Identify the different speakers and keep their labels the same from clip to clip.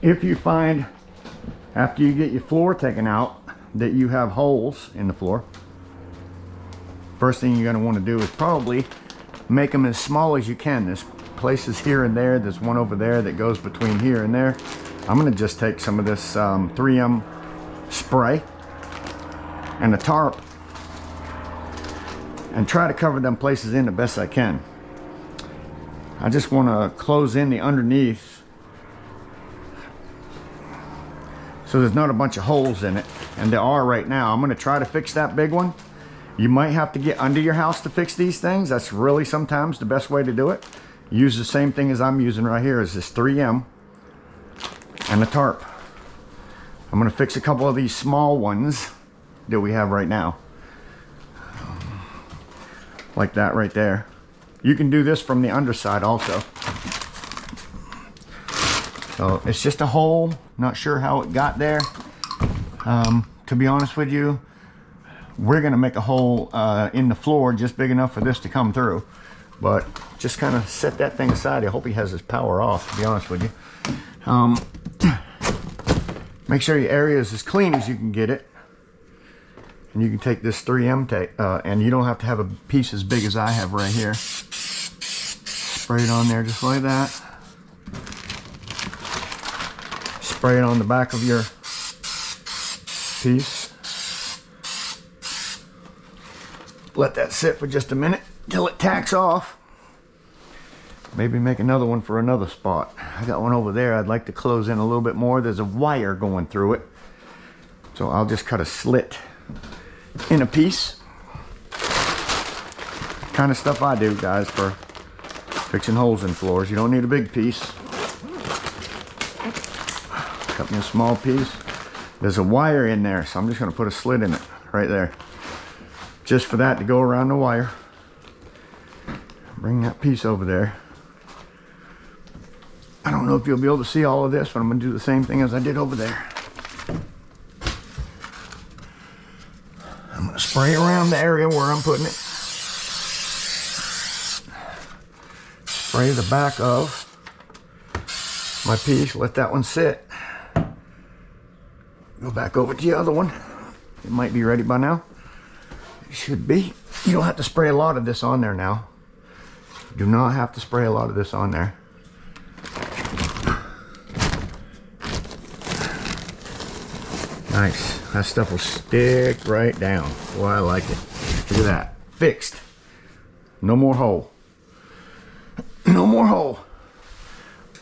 Speaker 1: If you find after you get your floor taken out that you have holes in the floor, first thing you're going to want to do is probably make them as small as you can. There's places here and there. There's one over there that goes between here and there. I'm going to just take some of this 3M spray and a tarp and try to cover them places in the best I can. I just want to close in the underneath so there's not a bunch of holes in it, and there are right now. I'm going to try to fix that big one. You might have to get under your house to fix these things. That's really sometimes the best way to do it. Use the same thing as I'm using right here, is this 3M and a tarp. I'm going to fix a couple of these small ones that we have right now. Like that right there. You can do this from the underside also. So it's just a hole. Not sure how it got there. To be honest with you, we're going to make a hole in the floor just big enough for this to come through. But just kind of set that thing aside. I hope he has his power off, to be honest with you. Make sure your area is as clean as you can get it. And you can take this 3M tape, and you don't have to have a piece as big as I have right here. Spray it on there just like that. Spray it on the back of your piece. Let that sit for just a minute till it tacks off. Maybe make another one for another spot. I got one over there I'd like to close in a little bit more. There's a wire going through it. So I'll just cut a slit in a piece. Kind of stuff I do, guys, for fixing holes in floors. You don't need a big piece. Cut me a small piece. There's a wire in there, so I'm just going to put a slit in it right there. Just for that to go around the wire. Bring that piece over there. I don't know if you'll be able to see all of this, but I'm going to do the same thing as I did over there. I'm going to spray around the area where I'm putting it. Spray the back of my piece. Let that one sit. Go back over to the other one. It might be ready by now. It should be. You don't have to spray a lot of this on there now. Do not have to spray a lot of this on there. Nice. That stuff will stick right down. Boy, I like it. Look at that. Fixed. No more hole. No more hole.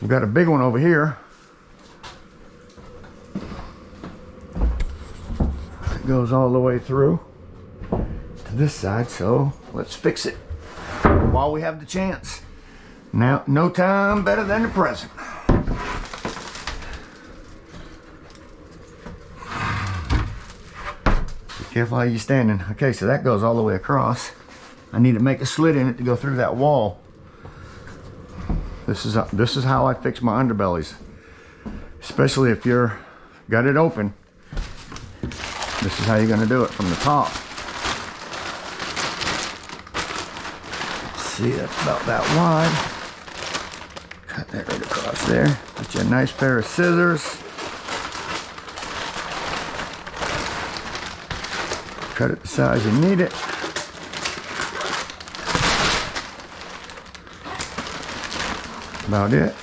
Speaker 1: We've got a big one over here. It goes all the way through to this side, so let's fix it while we have the chance. Now, no time better than the present. Be careful how you're standing. Okay, so that goes all the way across. I need to make a slit in it to go through that wall. This is how I fix my underbellies, especially if you're got it open. This is how you're going to do it from the top. See, that's about that wide. Cut that right across there. Get you a nice pair of scissors. Cut it the size you need it. About it.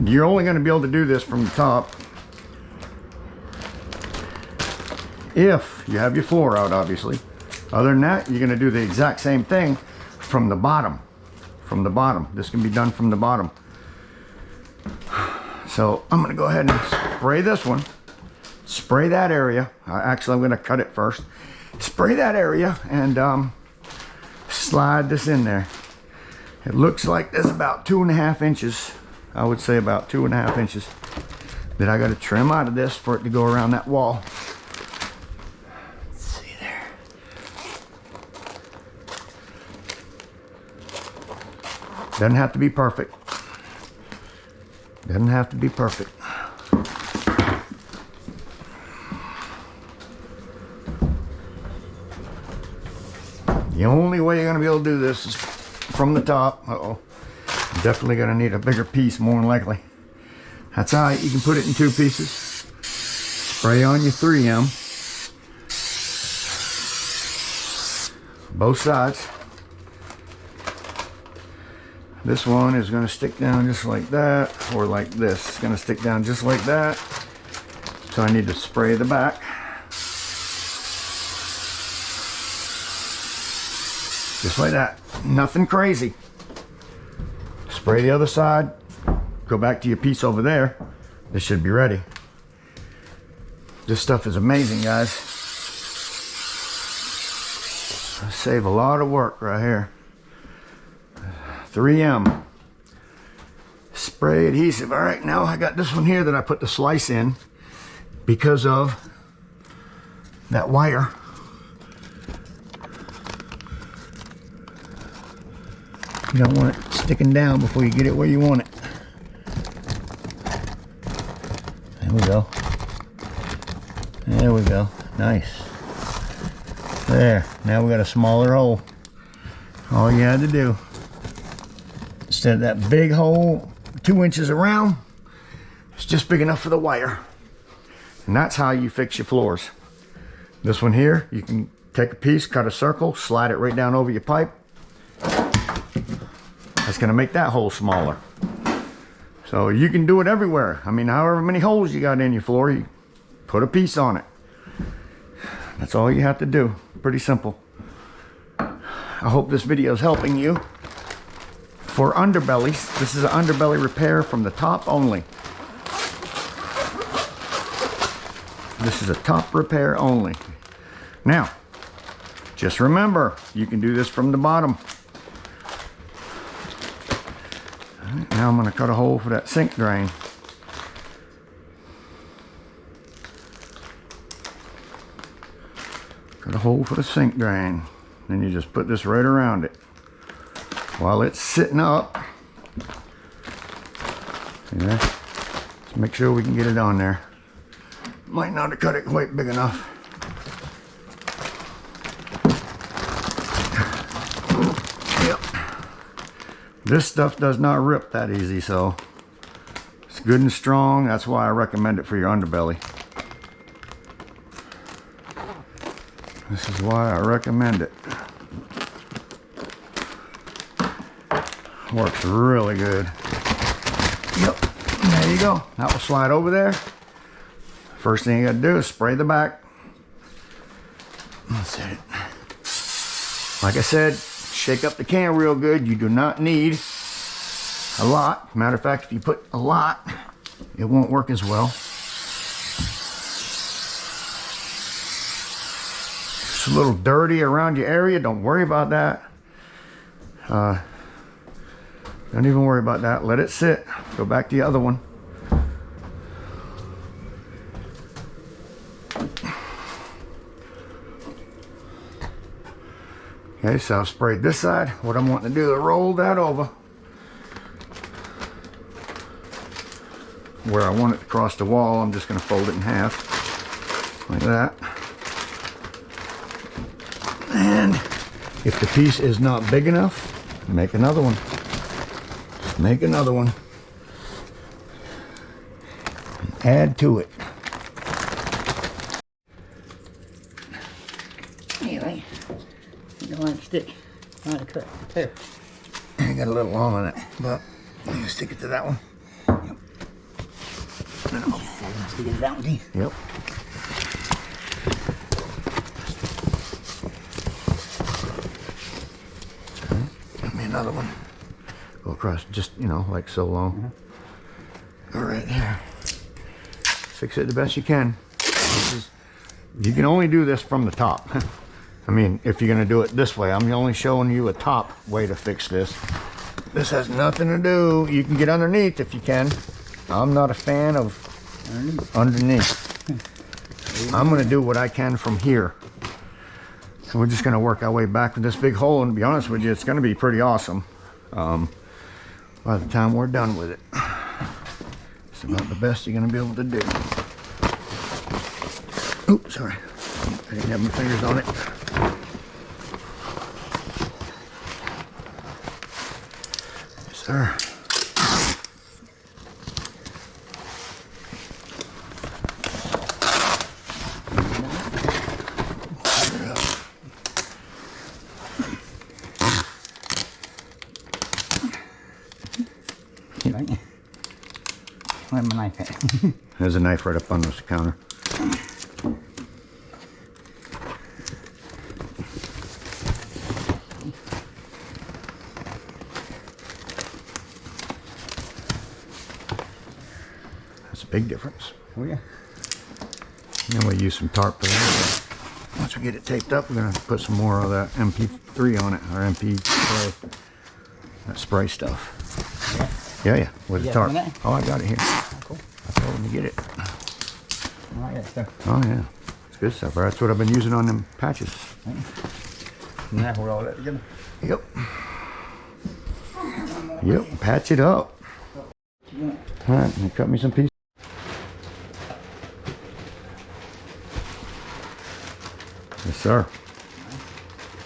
Speaker 1: You're only going to be able to do this from the top if you have your floor out, obviously. Other than that, you're going to do the exact same thing from the bottom. From the bottom. This can be done from the bottom. So I'm going to go ahead and spray this one. Spray that area. Actually, I'm going to cut it first. Spray that area and slide this in there. It looks like there's about 2.5 inches. I would say about 2.5 inches that I got to trim out of this for it to go around that wall. Let's see there. Doesn't have to be perfect. Doesn't have to be perfect. The only way you're going to be able to do this is from the top. Uh-oh. Definitely gonna need a bigger piece, more than likely. That's all right, you can put it in 2 pieces. Spray on your 3M. Both sides. This one is gonna stick down just like that, or like this. It's gonna stick down just like that. So I need to spray the back. Just like that, nothing crazy. Spray the other side, go back to your piece over there. This should be ready. This stuff is amazing, guys. Save a lot of work right here. 3M. Spray adhesive. All right, now I got this one here that I put the slice in because of that wire. You don't want it sticking down before you get it where you want it. There we go. There we go. Nice. There. Now we got a smaller hole. All you had to do, instead of that big hole 2 inches around, it's just big enough for the wire. And that's how you fix your floors. This one here, you can take a piece, cut a circle, slide it right down over your pipe. That's going to make that hole smaller. So you can do it everywhere. I mean, however many holes you got in your floor, you put a piece on it. That's all you have to do. Pretty simple. I hope this video is helping you. For underbellies, this is an underbelly repair from the top only. This is a top repair only. Now, just remember, you can do this from the bottom. Now I'm going to cut a hole for that sink drain. Cut a hole for the sink drain. Then you just put this right around it. While it's sitting up. See there? Let's make sure we can get it on there. Might not have cut it quite big enough. This stuff does not rip that easy, so it's good and strong. That's why I recommend it for your underbelly. This is why I recommend it. Works really good. Yep, there you go. That will slide over there. First thing you gotta do is spray the back. That's it. Like I said, shake up the can real good. You do not need a lot. Matter of fact, if you put a lot, it won't work as well. It's a little dirty around your area. Don't worry about that. Don't even worry about that. Let it sit. Go back to the other one. Okay, so I've sprayed this side. What I'm wanting to do is roll that over where I want it to cross the wall. I'm just going to fold it in half like that. And if the piece is not big enough, make another one. Just make another one. And add to it. Anyway. Don't want to stick on the cut. There. I got a little long on it, but I'm gonna stick it to that one. Yep. No. Stick it to that one, too. Yep. Give me another one. Go across, just, you know, like so long. All right, there. Fix it the best you can. You can only do this from the top. I mean, if you're going to do it this way, I'm only showing you a top way to fix this. This has nothing to do. You can get underneath if you can. I'm not a fan of underneath. I'm going to do what I can from here. So we're just going to work our way back with this big hole. And to be honest with you, it's going to be pretty awesome by the time we're done with it. It's about the best you're going to be able to do. Oops, sorry. I didn't have my fingers on it. Yes, sir.
Speaker 2: You like it? Where's my knife at?
Speaker 1: There's a knife right up on this counter. That's a big difference.
Speaker 2: Oh yeah.
Speaker 1: Then we'll use some tarp for that. Once we get it taped up, we're gonna put some more of that MP3 on it, or MP spray. That spray stuff. Yeah. With the tarp. Oh, I got it here.
Speaker 2: Oh, cool.
Speaker 1: I told him to get it.
Speaker 2: I like that stuff.
Speaker 1: Oh yeah, it's good stuff. That's what I've been using on them patches.
Speaker 2: Now hold all that together.
Speaker 1: Yep. Yep. Patch it up. All right, and cut me some pieces. Yes, sir.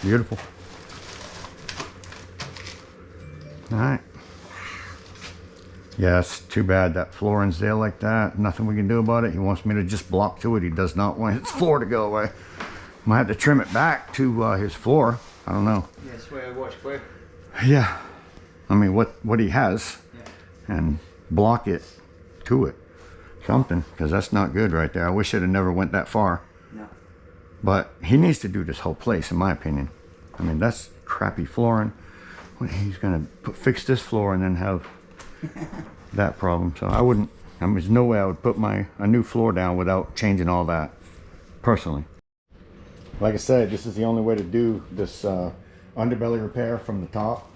Speaker 1: Beautiful. All right. Yeah, it's too bad that flooring's there like that. Nothing we can do about it. He wants me to just block to it. He does not want his floor to go away. Might have to trim it back to his floor. I don't know.
Speaker 2: Yeah, square, what square?
Speaker 1: Yeah. I mean, what he has, and block it to it. Something, because that's not good right there. I wish it had never went that far.
Speaker 2: No.
Speaker 1: But he needs to do this whole place, in my opinion. I mean, that's crappy flooring. He's gonna fix this floor and then have that problem. So I wouldn't. I mean, there's no way I would put a new floor down without changing all that. Personally, like I said, this is the only way to do this underbelly repair from the top.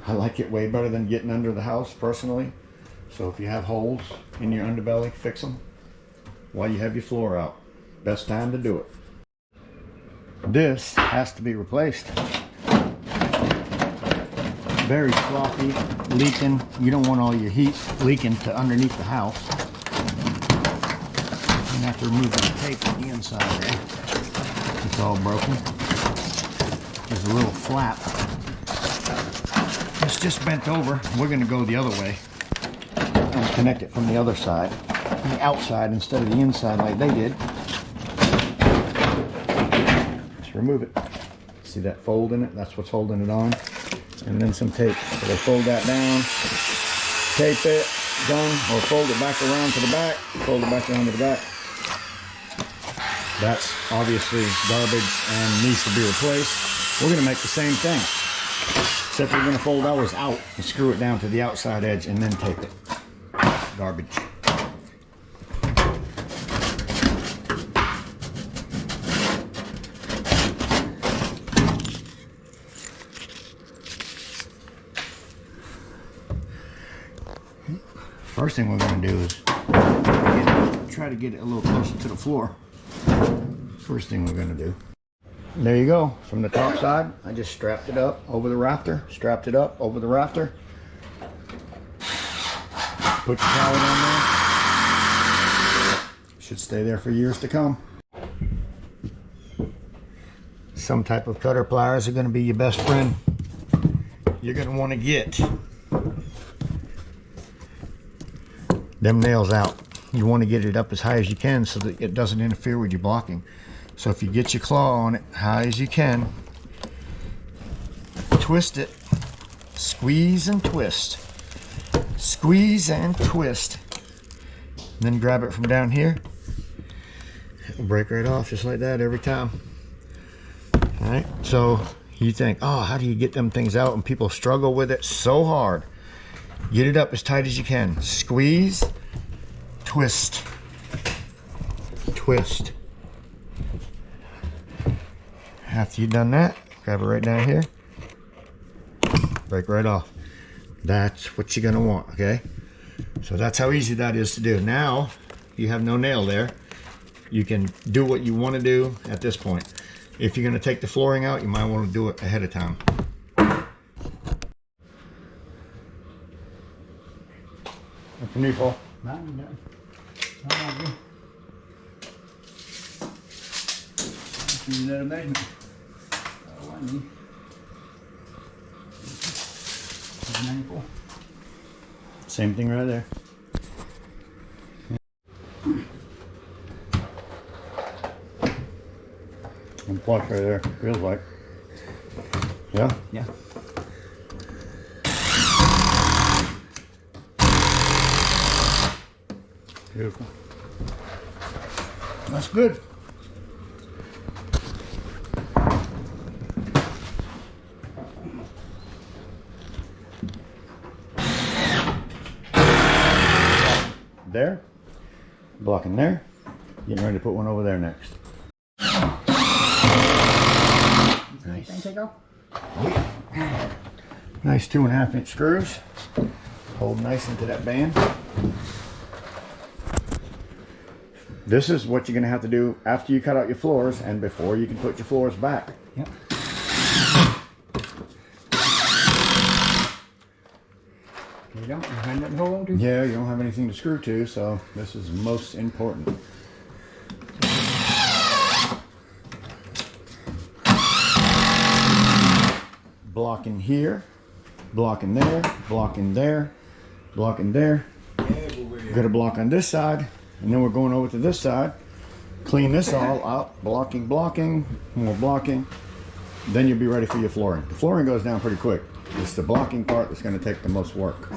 Speaker 1: I like it way better than getting under the house personally. So if you have holes in your underbelly, fix them while you have your floor out. Best time to do it. This has to be replaced. Very sloppy, leaking. You don't want all your heat leaking to underneath the house. You have to remove the tape on the inside there. It's all broken. There's a little flap. It's just bent over. We're going to go the other way and connect it from the other side, from the outside instead of the inside like they did. Just remove it. See that fold in it? That's what's holding it on. And then some tape. So they fold that down, tape it, done, or fold it back around to the back, fold it back around to the back. That's obviously garbage and needs to be replaced. We're going to make the same thing, except we're going to fold ours out and screw it down to the outside edge and then tape it. Garbage. First thing we're going to do is try to get it a little closer to the floor. First thing we're going to do. There you go. From the top side, I just strapped it up over the rafter. Strapped it up over the rafter. Put your pallet on there. Should stay there for years to come. Some type of cutter pliers are going to be your best friend. You're going to want to get them nails out. You want to get it up as high as you can so that it doesn't interfere with your blocking. So if you get your claw on it high as you can, twist it, squeeze and twist, squeeze and twist, then grab it from down here. It'll break right off just like that every time. All right, so you think, oh, how do you get them things out? And people struggle with it so hard. Get it up as tight as you can. Squeeze, twist, twist. After you've done that, grab it right down here. Break right off. That's what you're gonna want, okay? So that's how easy that is to do. Now, you have no nail there. You can do what you want to do at this point. If you're gonna take the flooring out, you might want to do it ahead of time. What can you do, Paul?
Speaker 2: Another measurement. Oh, I need 94.
Speaker 1: Same thing right there. And pluck right there, feels like. Yeah?
Speaker 2: Yeah. Beautiful.
Speaker 1: That's good. There, blocking there, getting ready to put one over there next. Nice. Nice 2.5 inch screws. Hold nice into that band. This is what you're going to have to do after you cut out your floors and before you can put your floors back.
Speaker 2: Yep. You don't have nothing to hold on to?
Speaker 1: Yeah, you don't have anything to screw to, so this is most important. Blocking here, blocking there, blocking there, blocking there. Got a block on this side, and then we're going over to this side. Clean this all out, blocking, blocking, more blocking. Then you'll be ready for your flooring. The flooring goes down pretty quick. It's the blocking part that's going to take the most work.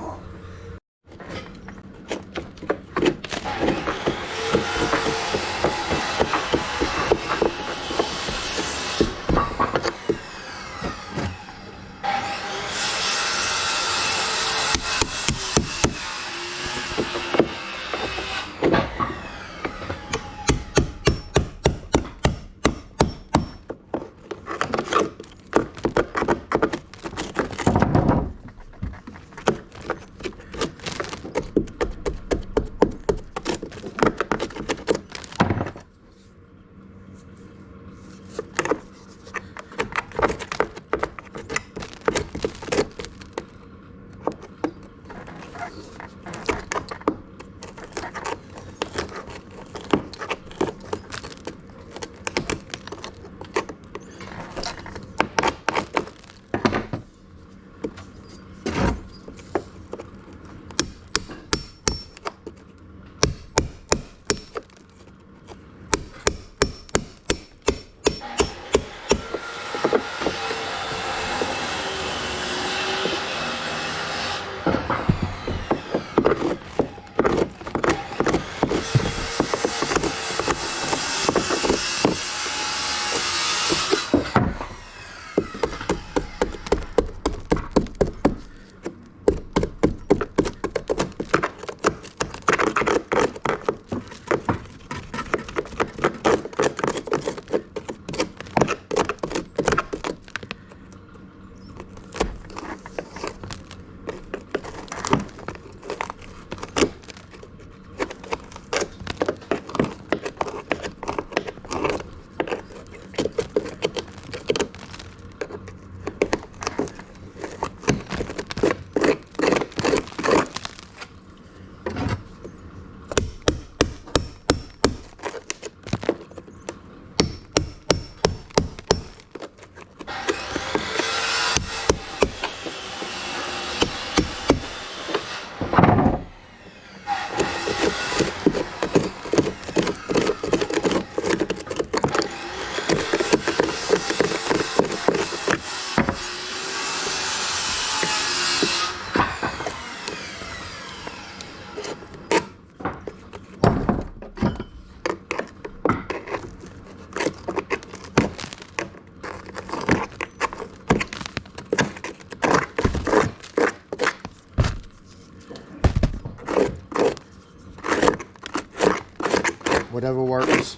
Speaker 1: Whatever works.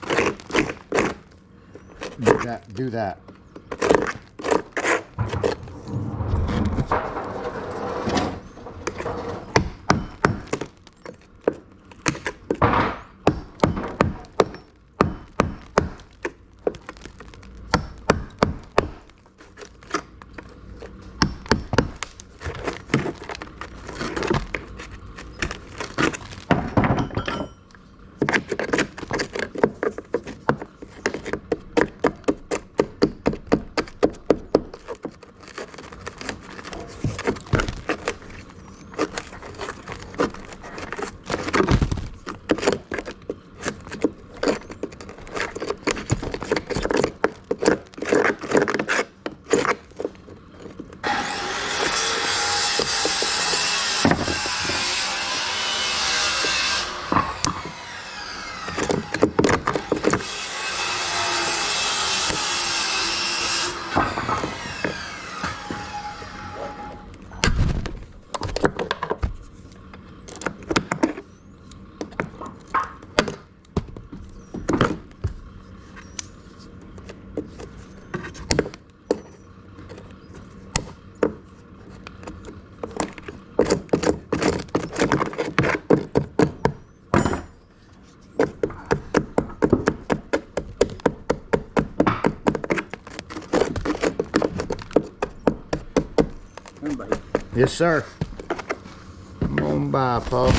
Speaker 1: Do that. Yes, sir. Come on by, Paul.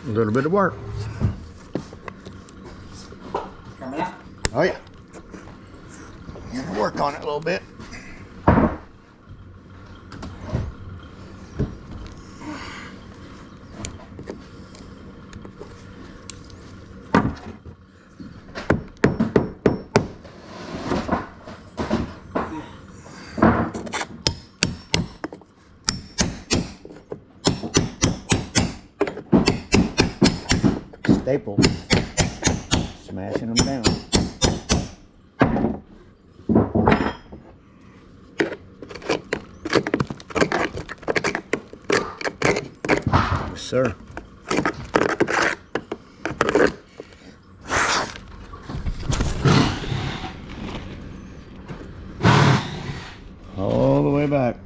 Speaker 1: A little bit of work.
Speaker 2: Coming up.
Speaker 1: Oh yeah. Gonna work on it a little bit. Staple, smashing them down. Yes, sir. All the way back.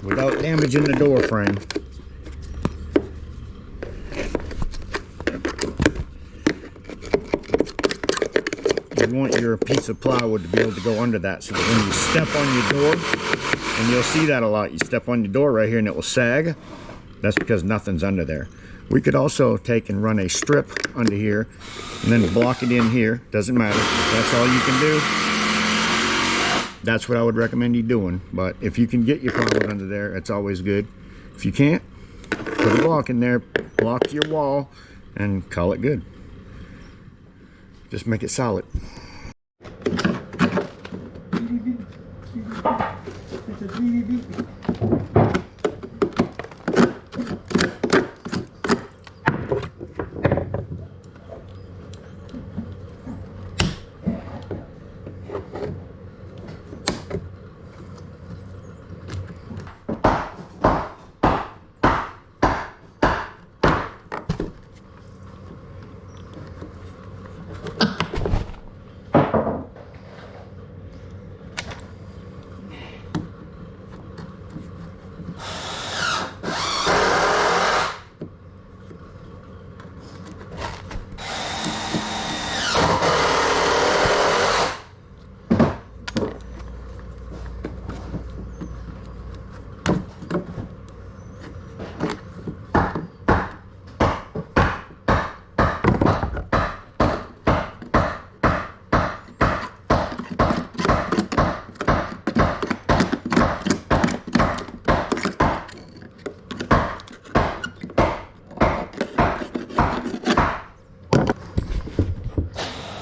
Speaker 1: Without damaging the door frame. You want your piece of plywood to be able to go under that so that when you step on your door, and you'll see that a lot, you step on your door right here and it will sag. That's because nothing's under there. We could also take and run a strip under here and then block it in here. Doesn't matter. If that's all you can do, that's what I would recommend you doing. But if you can get your plywood under there, it's always good. If you can't, put a block in there, block your wall, and call it good. Just make it solid.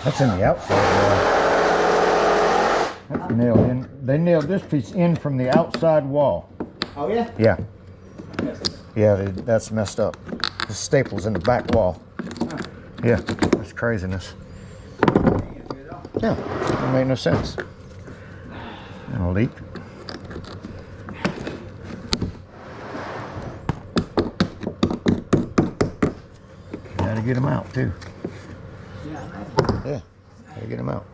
Speaker 1: That's in the outside wall. That's nailed in. They nailed this piece in from the outside wall.
Speaker 2: Oh yeah?
Speaker 1: Yeah.
Speaker 2: Yes.
Speaker 1: Yeah, that's messed up. The staple's in the back wall.
Speaker 2: Huh.
Speaker 1: Yeah, that's craziness. Yeah, that made no sense. And a leak. Gotta get them out too. Yeah, gotta get them out.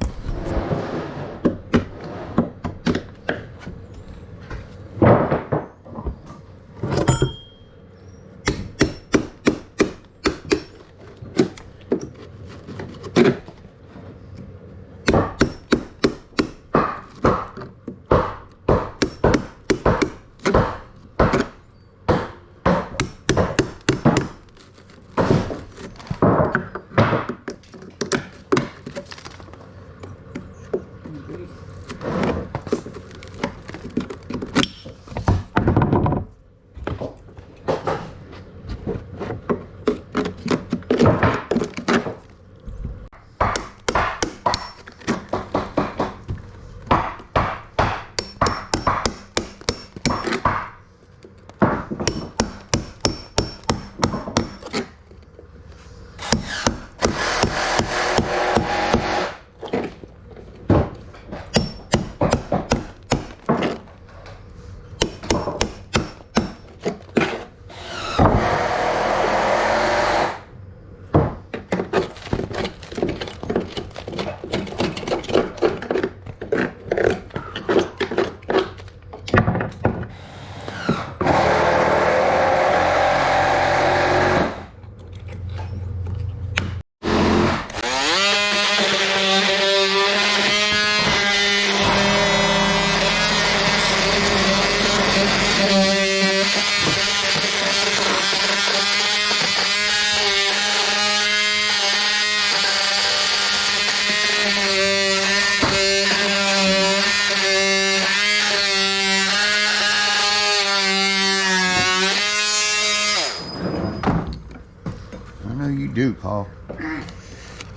Speaker 1: do, Paul.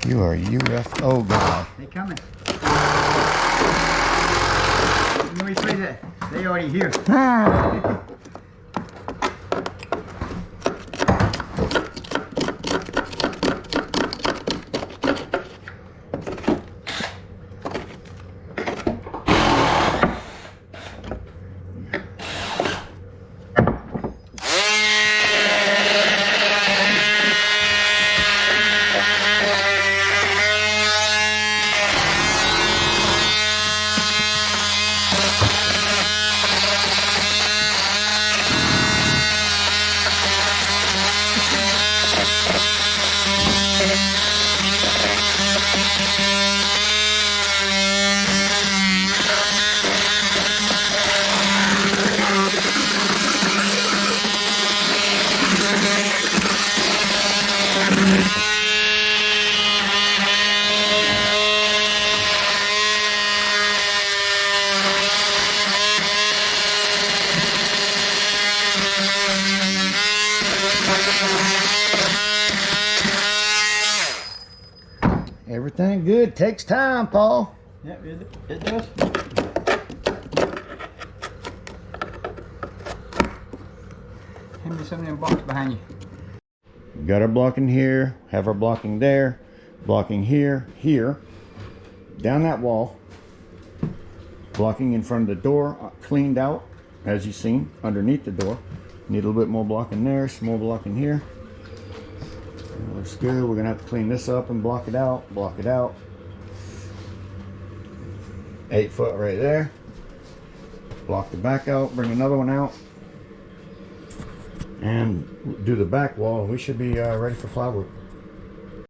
Speaker 1: You are UFO guy.
Speaker 2: They coming. Let me say that. They already here.
Speaker 1: Everything good takes time, Paul.
Speaker 2: Yep, it does. Hand me some of them blocks behind you.
Speaker 1: Got our blocking here, have our blocking there, blocking here, here, down that wall, blocking in front of the door, cleaned out, as you've seen, underneath the door. Need a little bit more blocking there, some more blocking here. Looks good. We're gonna have to clean this up and block it out, block it out. 8 foot right there. Block the back out, bring another one out, and do the back wall. We should be ready for plywood.